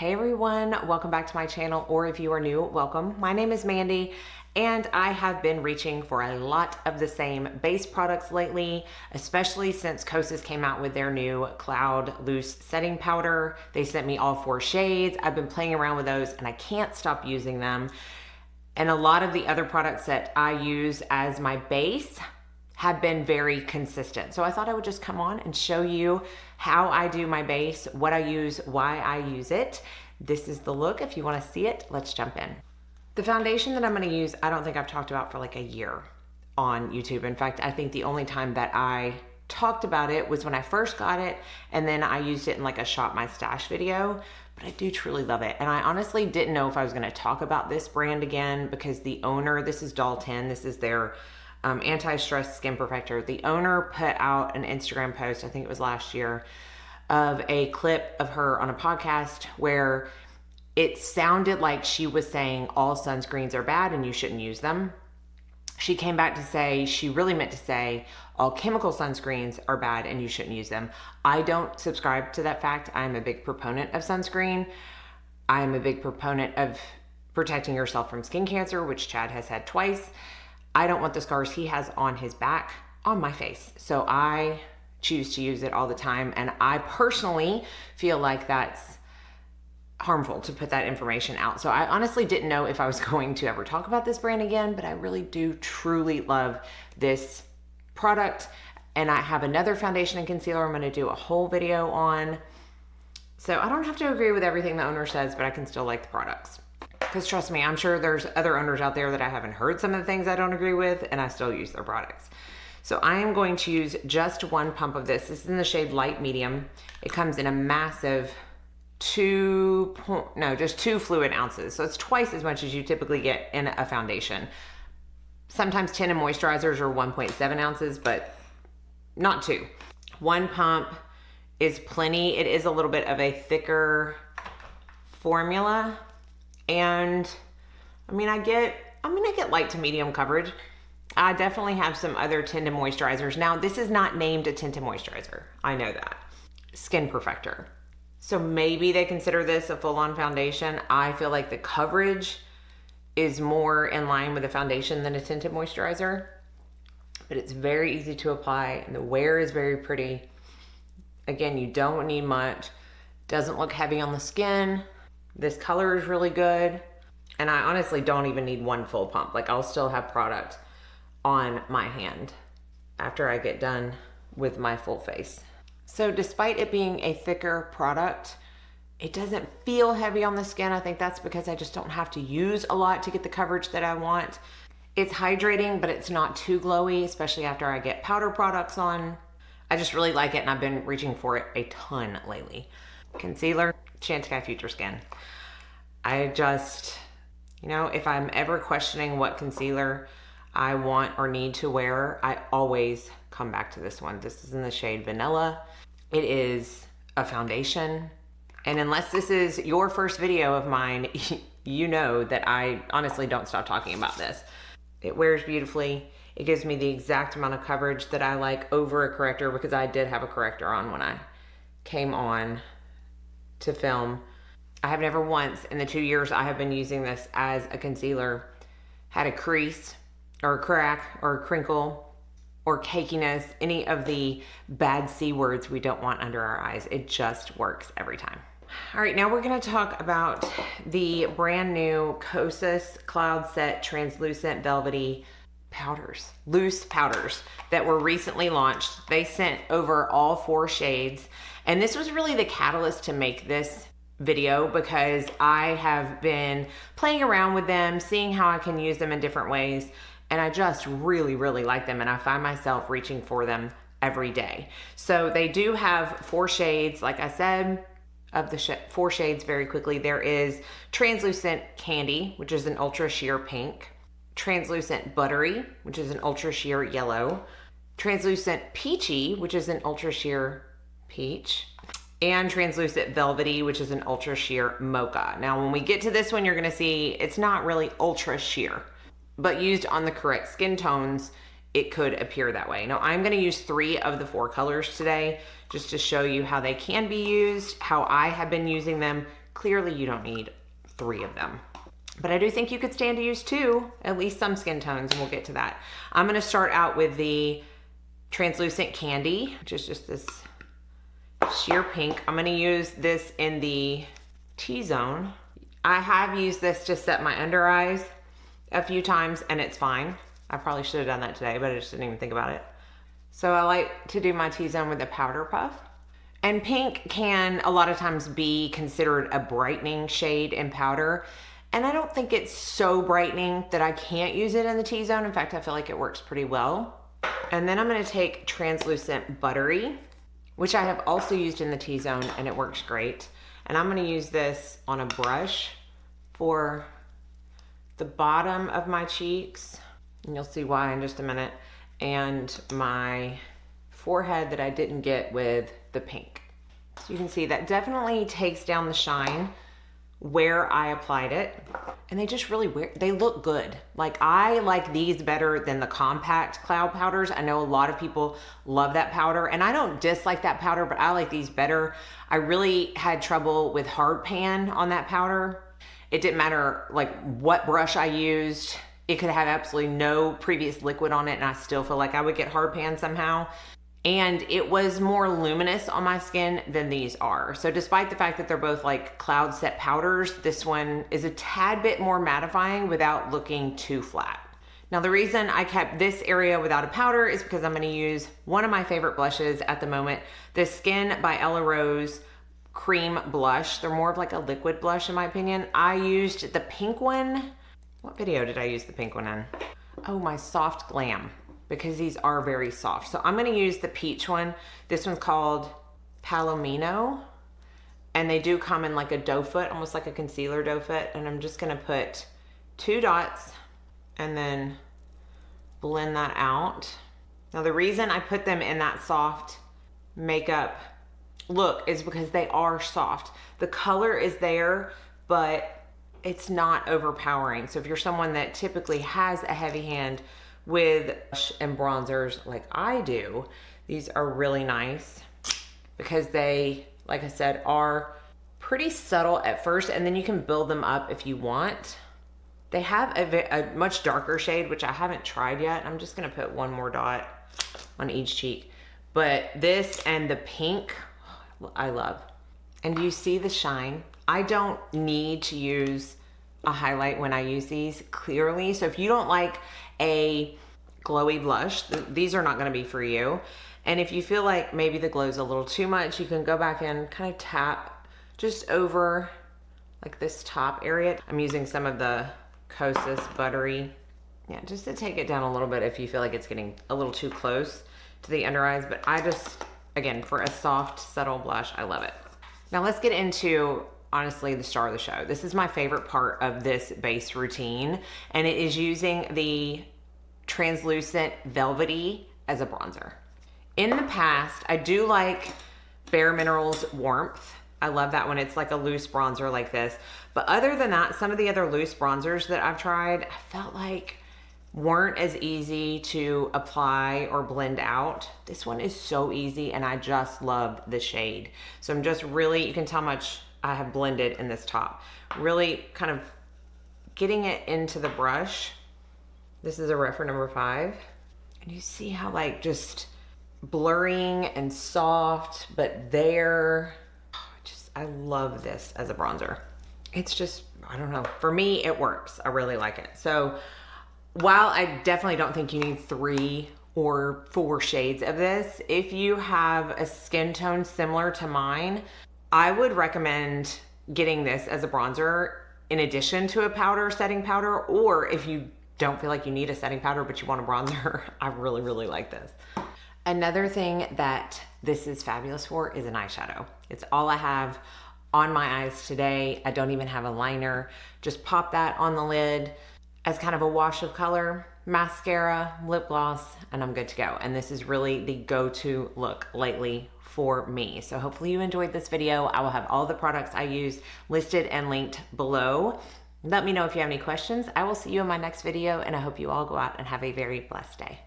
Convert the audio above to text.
Hey everyone, welcome back to my channel, or if you are new, welcome. My name is Mandy, and I have been reaching for a lot of the same base products lately, especially since Kosas came out with their new Cloud Loose Setting Powder. They sent me all 4 shades. I've been playing around with those and I can't stop using them. And a lot of the other products that I use as my base have been very consistent. So I thought I would just come on and show you how I do my base, what I use, why I use it. This is the look. If you want to see it, let's jump in. The foundation that I'm going to use, I don't think I've talked about for like a year on YouTube. In fact, I think the only time that I talked about it was when I first got it, and then I used it in like a Shop My Stash video, but I do truly love it. And I honestly didn't know if I was going to talk about this brand again because the owner, this is Doll 10, this is their anti-stress skin perfector. The owner put out an Instagram post, I think it was last year, of a clip of her on a podcast where it sounded like she was saying all sunscreens are bad and you shouldn't use them. She came back to say she really meant to say all chemical sunscreens are bad and you shouldn't use them. I don't subscribe to that fact. I'm a big proponent of sunscreen. I'm a big proponent of protecting yourself from skin cancer, which Chad has had twice. I don't want the scars he has on his back on my face. So I choose to use it all the time. And I personally feel like that's harmful to put that information out. So I honestly didn't know if I was going to ever talk about this brand again, but I really do truly love this product. And I have another foundation and concealer I'm going to do a whole video on. So I don't have to agree with everything the owner says, but I can still like the products. Because trust me, I'm sure there's other owners out there that I haven't heard some of the things I don't agree with, and I still use their products. So I am going to use just 1 pump of this. This is in the shade light medium. It comes in a massive just 2 fluid ounces. So it's twice as much as you typically get in a foundation. Sometimes tinted moisturizers are 1.7 ounces, but not 2. 1 pump is plenty. It is a little bit of a thicker formula. And I get light to medium coverage. I definitely have some other tinted moisturizers. Now, this is not named a tinted moisturizer. I know that. Skin Perfector. So maybe they consider this a full-on foundation. I feel like the coverage is more in line with a foundation than a tinted moisturizer. But it's very easy to apply, and the wear is very pretty. Again, you don't need much. Doesn't look heavy on the skin. This color is really good. And I honestly don't even need 1 full pump. Like, I'll still have product on my hand after I get done with my full face. So despite it being a thicker product, it doesn't feel heavy on the skin. I think that's because I just don't have to use a lot to get the coverage that I want. It's hydrating, but it's not too glowy, especially after I get powder products on. I just really like it, and I've been reaching for it a ton lately. Concealer, Chantecaille Future Skin. I just, if I'm ever questioning what concealer I want or need to wear, I always come back to this one. This is in the shade Vanilla. It is a foundation. And unless this is your first video of mine, you know that I honestly don't stop talking about this. It wears beautifully. It gives me the exact amount of coverage that I like over a corrector, because I did have a corrector on when I came on to film. I have never once in the 2 years I have been using this as a concealer had a crease or a crack or a crinkle or cakiness, any of the bad C words we don't want under our eyes. It just works every time. All right, now we're gonna talk about the brand new Kosas Cloud Set Translucent Velvety Powders, loose powders that were recently launched. They sent over all 4 shades. And this was really the catalyst to make this video, because I have been playing around with them, seeing how I can use them in different ways. And I just really, really like them. And I find myself reaching for them every day. So they do have 4 shades, like I said, of the 4 shades very quickly. There is Translucent Candy, which is an ultra sheer pink. Translucent Buttery, which is an ultra sheer yellow. Translucent Peachy, which is an ultra sheer peach. And Translucent Velvety, which is an ultra sheer mocha. Now, when we get to this one, you're gonna see it's not really ultra sheer, but used on the correct skin tones, it could appear that way. Now, I'm gonna use 3 of the 4 colors today, just to show you how they can be used, how I have been using them Clearly you don't need 3 of them. But I do think you could stand to use 2, at least some skin tones, and we'll get to that. I'm gonna start out with the translucent candy, which is just this sheer pink. I'm gonna use this in the T-zone. I have used this to set my under eyes a few times and it's fine. I probably should have done that today, but I just didn't even think about it. So I like to do my T-zone with a powder puff. And pink can a lot of times be considered a brightening shade in powder. And I don't think it's so brightening that I can't use it in the T-zone. In fact, I feel like it works pretty well. And then I'm gonna take translucent buttery, which I have also used in the T-zone and it works great. And I'm gonna use this on a brush for the bottom of my cheeks. And you'll see why in just a minute. And my forehead that I didn't get with the pink. So you can see that definitely takes down the shine where I applied it. And they just really they look good. Like I like these better than the compact cloud powders. I know a lot of people love that powder and I don't dislike that powder, but I like these better. I really had trouble with hard pan on that powder. It didn't matter like what brush I used. It could have absolutely no previous liquid on it and I still feel like I would get hard pan somehow. And it was more luminous on my skin than these are. So despite the fact that they're both like cloud set powders, this one is a tad bit more mattifying without looking too flat. Now the reason I kept this area without a powder is because I'm gonna use one of my favorite blushes at the moment, the Skin by Ella Rose Cream Blush. They're more of like a liquid blush in my opinion. I used the pink one. What video did I use the pink one in? Oh, my Soft Glam, because these are very soft. So I'm gonna use the peach one. This one's called Palomino, and they do come in like a doe foot, almost like a concealer doe foot. And I'm just gonna put 2 dots and then blend that out. Now the reason I put them in that soft makeup look is because they are soft. The color is there, but it's not overpowering. So if you're someone that typically has a heavy hand with blush and bronzers like I do, these are really nice because they, like I said, are pretty subtle at first and then you can build them up if you want. They have a much darker shade, which I haven't tried yet. I'm just gonna put 1 more dot on each cheek. But this and the pink, I love. And do you see the shine? I don't need to use a highlight when I use these clearly. So if you don't like a glowy blush, these are not gonna be for you. And if you feel like maybe the glow's a little too much, you can go back and kind of tap just over like this top area. I'm using some of the Kosas buttery. Yeah, just to take it down a little bit if you feel like it's getting a little too close to the under eyes. But I just, again, for a soft, subtle blush, I love it. Now let's get into, honestly, the star of the show. This is my favorite part of this base routine, and it is using the translucent velvety as a bronzer. In the past, I do like Bare Minerals Warmth. I love that one. It's like a loose bronzer like this. But other than that, some of the other loose bronzers that I've tried, I felt like weren't as easy to apply or blend out. This one is so easy and I just love the shade. So I'm just really, you can tell how much I have blended in this top. Really kind of getting it into the brush. This is a Refer number 5. And you see how like just blurring and soft, but there, I love this as a bronzer. It's just, I don't know, for me, it works. I really like it. So while I definitely don't think you need 3 or 4 shades of this, if you have a skin tone similar to mine, I would recommend getting this as a bronzer in addition to a powder, setting powder, or if you don't feel like you need a setting powder but you want a bronzer, I really, really like this. Another thing that this is fabulous for is an eyeshadow. It's all I have on my eyes today. I don't even have a liner. Just pop that on the lid as kind of a wash of color, mascara, lip gloss, and I'm good to go. And this is really the go-to look lately for me. So hopefully you enjoyed this video. I will have all the products I use listed and linked below. Let me know if you have any questions. I will see you in my next video, and I hope you all go out and have a very blessed day.